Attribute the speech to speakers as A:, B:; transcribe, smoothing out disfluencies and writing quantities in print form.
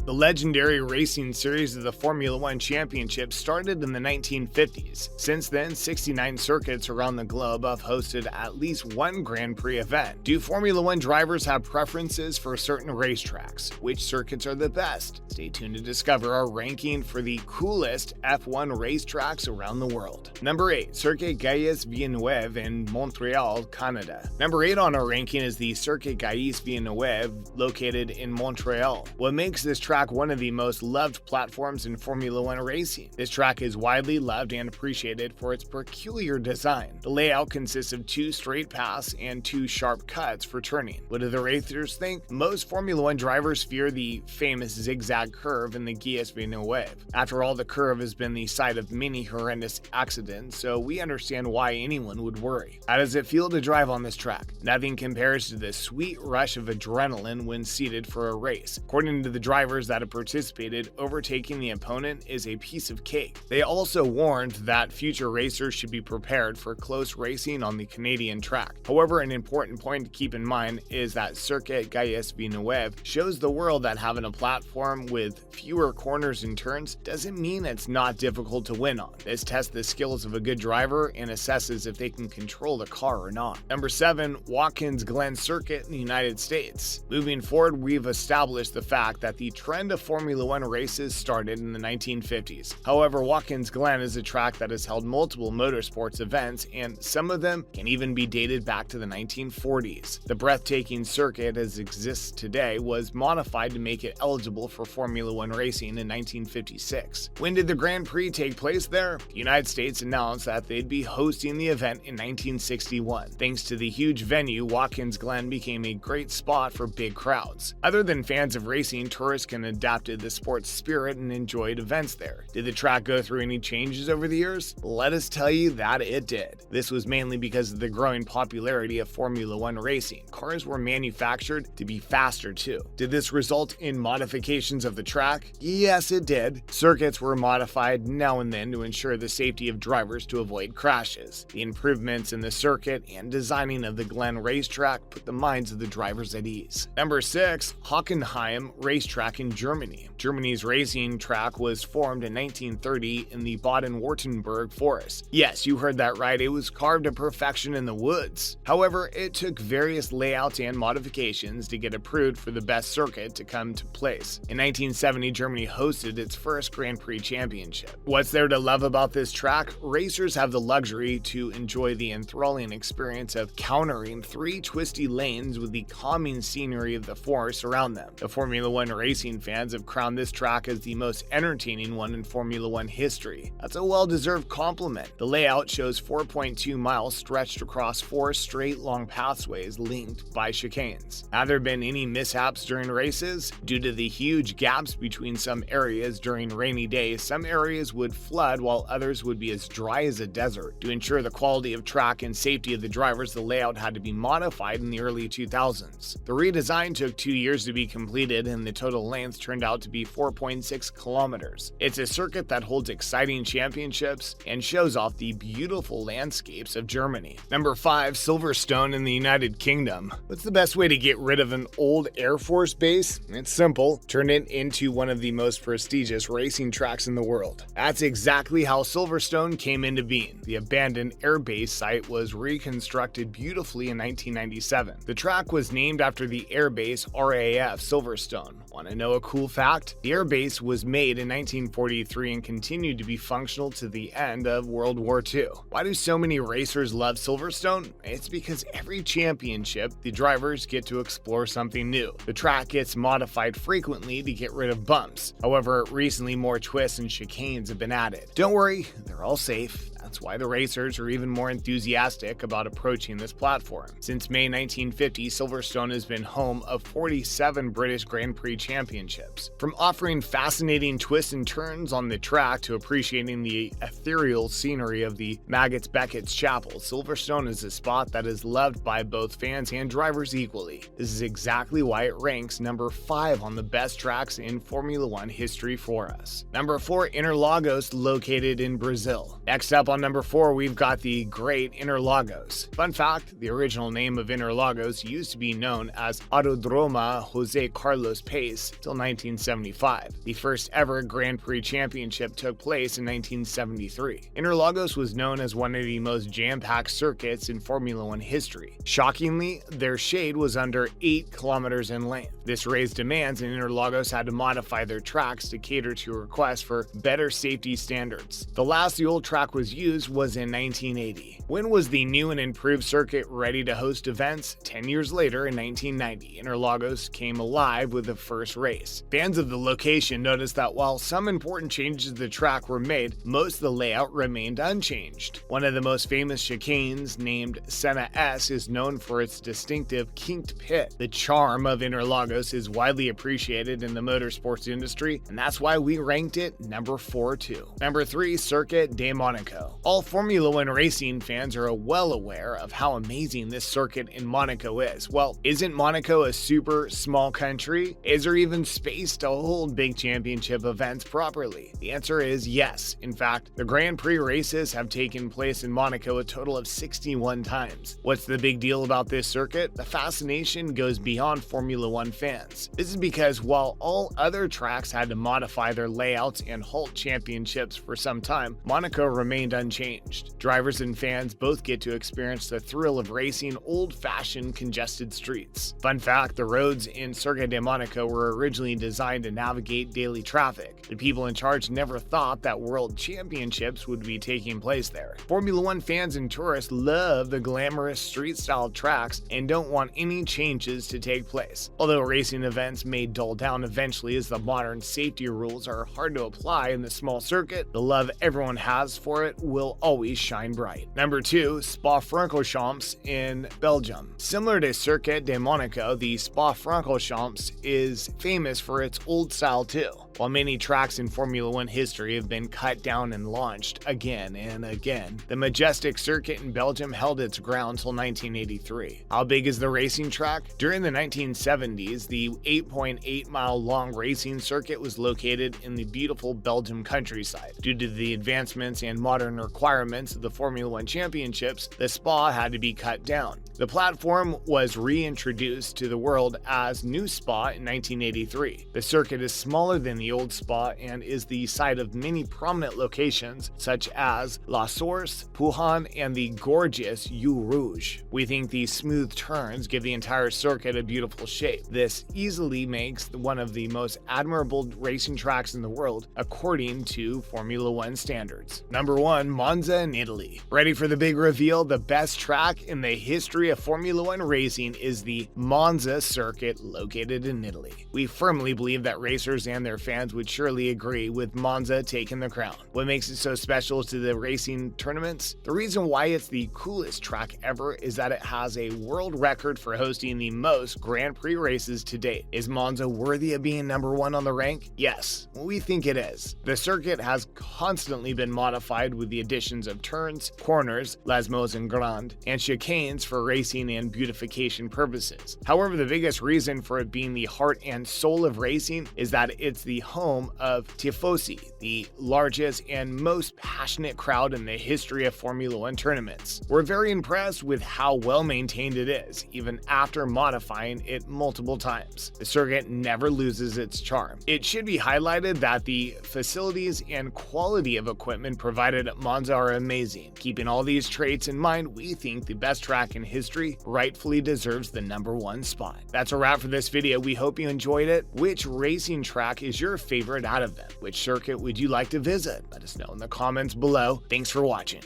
A: The legendary racing series of the Formula One Championship started in the 1950s. Since then, 69 circuits around the globe have hosted at least one Grand Prix event. Do Formula One drivers have preferences for certain racetracks? Which circuits are the best? Stay tuned to discover our ranking for the coolest F1 racetracks around the world. Number 8. Circuit Gilles Villeneuve in Montreal, Canada. Number 8 on our ranking is the Circuit Gilles Villeneuve, located in Montreal. What makes this track one of the most loved platforms in Formula One racing? This track is widely loved and appreciated for its peculiar design. The layout consists of 2 straight paths and 2 sharp cuts for turning. What do the racers think? Most Formula One drivers fear the famous zigzag curve in the Gilles Villeneuve. After all, the curve has been the site of many horrendous accidents, so we understand why anyone would worry. How does it feel to drive on this track? Nothing compares to the sweet rush of adrenaline when seated for a race. According to the drivers that have participated, overtaking the opponent is a piece of cake. They also warned that future racers should be prepared for close racing on the Canadian track. However, an important point to keep in mind is that Circuit Gilles Villeneuve shows the world that having a platform with fewer corners and turns doesn't mean it's not difficult to win on. This tests the skills of a good driver and assesses if they can control the car or not. Number 7. Watkins Glen Circuit in the United States. Moving forward, we've established the fact that the trend of Formula One races started in the 1950s. However, Watkins Glen is a track that has held multiple motorsports events, and some of them can even be dated back to the 1940s. The breathtaking circuit as it exists today was modified to make it eligible for Formula One racing in 1956. When did the Grand Prix take place there? The United States announced that they'd be hosting the event in 1961. Thanks to the huge venue, Watkins Glen became a great spot for big crowds. Other than fans of racing, tourists can adapt to the sport's spirit and enjoyed events there. Did the track go through any changes over the years? Let us tell you that it did. This was mainly because of the growing popularity of Formula One racing. Cars were manufactured to be faster too. Did this result in modifications of the track? Yes, it did. Circuits were modified now and then to ensure the safety of drivers to avoid crashes. The improvements in the circuit and designing of the Glen racetrack put the minds of the drivers at ease. Number 6. Hockenheim Racetrack in Germany. Germany's racing track was formed in 1930 in the Baden-Württemberg forest. Yes, you heard that right, it was carved to perfection in the woods. However, it took various layouts and modifications to get approved for the best circuit to come to place. In 1970, Germany hosted its first Grand Prix championship. What's there to love about this track? Racers have the luxury to enjoy the enthralling experience of countering 3 twisty lanes with the calming scenery of the forest around them. The Formula One racing fans have crowned this track as the most entertaining one in Formula One history. That's a well-deserved compliment. The layout shows 4.2 miles stretched across 4 straight long pathways linked by chicanes. Have there been any mishaps during races? Due to the huge gaps between some areas during rainy days, some areas would flood while others would be as dry as a desert. To ensure the quality of track and safety of the drivers, the layout had to be modified in the early 2000s. The redesign took 2 years to be completed, and the total length turned out to be 4.6 kilometers. It's a circuit that holds exciting championships and shows off the beautiful landscapes of Germany. Number 5. Silverstone in the United Kingdom. What's the best way to get rid of an old Air Force base? It's simple. Turn it into one of the most prestigious racing tracks in the world. That's exactly how Silverstone came into being. The abandoned air base site was reconstructed beautifully in 1997. The track was named after the air base RAF Silverstone. Want to know a cool fact? The air base was made in 1943 and continued to be functional to the end of World War II. Why do so many racers love Silverstone? It's because every championship, the drivers get to explore something new. The track gets modified frequently to get rid of bumps. However, recently more twists and chicanes have been added. Don't worry, they're all safe. That's why the racers are even more enthusiastic about approaching this platform. Since May 1950, Silverstone has been home of 47 British Grand Prix championships. From offering fascinating twists and turns on the track to appreciating the ethereal scenery of the Maggots Beckett's Chapel, Silverstone is a spot that is loved by both fans and drivers equally. This is exactly why it ranks number 5 on the best tracks in Formula One history for us. Number 4. Interlagos, located in Brazil. Next up on number 4, we've got the Great Interlagos. Fun fact, the original name of Interlagos used to be known as Aerodroma José Carlos Pace till 1975. The first ever Grand Prix championship took place in 1973. Interlagos was known as one of the most jam-packed circuits in Formula One history. Shockingly, their shade was under 8 kilometers in length. This raised demands, and Interlagos had to modify their tracks to cater to requests for better safety standards. The last the old track was used was in 1980. When was the new and improved circuit ready to host events? 10 years later, in 1990, Interlagos came alive with the first race. Fans of the location noticed that while some important changes to the track were made, most of the layout remained unchanged. One of the most famous chicanes, named Senna S, is known for its distinctive kinked pit. The charm of Interlagos is widely appreciated in the motorsports industry, and that's why we ranked it number 4 too. Number 3, Circuit de Monaco. All Formula One racing fans are well aware of how amazing this circuit in Monaco is. Well, isn't Monaco a super small country? Is there even space to hold big championship events properly? The answer is yes. In fact, the Grand Prix races have taken place in Monaco a total of 61 times. What's the big deal about this circuit? The fascination goes beyond Formula One fans. This is because while all other tracks had to modify their layouts and halt championships for some time, Monaco remained unchanged. Drivers and fans both get to experience the thrill of racing old-fashioned congested streets. Fun fact, the roads in Circuit de Monaco were originally designed to navigate daily traffic. The people in charge never thought that world championships would be taking place there. Formula One fans and tourists love the glamorous street-style tracks and don't want any changes to take place. Although racing events may dull down eventually as the modern safety rules are hard to apply in the small circuit, the love everyone has for it will always shine bright. Number 2, Spa-Francorchamps in Belgium. Similar to Circuit de Monaco, the Spa-Francorchamps is famous for its old style too. While many tracks in Formula One history have been cut down and launched again and again, the majestic circuit in Belgium held its ground till 1983. How big is the racing track? During the 1970s, the 8.8-mile-long racing circuit was located in the beautiful Belgium countryside. Due to the advancements and modern requirements of the Formula One championships, the Spa had to be cut down. The platform was reintroduced to the world as New Spa in 1983. The circuit is smaller than the old Spa and is the site of many prominent locations such as La Source, Pouhon, and the gorgeous Eau Rouge. We think these smooth turns give the entire circuit a beautiful shape. This easily makes one of the most admirable racing tracks in the world according to Formula One standards. Number 1, Monza in Italy. Ready for the big reveal? The best track in the history of Formula One racing is the Monza circuit located in Italy. We firmly believe that racers and their fans would surely agree with Monza taking the crown. What makes it so special to the racing tournaments? The reason why it's the coolest track ever is that it has a world record for hosting the most Grand Prix races to date. Is Monza worthy of being number 1 on the rank? Yes, we think it is. The circuit has constantly been modified with the additions of turns, corners, Lesmos and Grand, and chicanes for racing and beautification purposes. However, the biggest reason for it being the heart and soul of racing is that it's the home of Tifosi, the largest and most passionate crowd in the history of Formula One tournaments. We're very impressed with how well maintained it is, even after modifying it multiple times. The circuit never loses its charm. It should be highlighted that the facilities and quality of equipment provided at Monza are amazing. Keeping all these traits in mind, we think the best track in history rightfully deserves the number 1 spot. That's a wrap for this video. We hope you enjoyed it. Which racing track is your favorite out of them? Which circuit would you like to visit? Let us know in the comments below. Thanks for watching.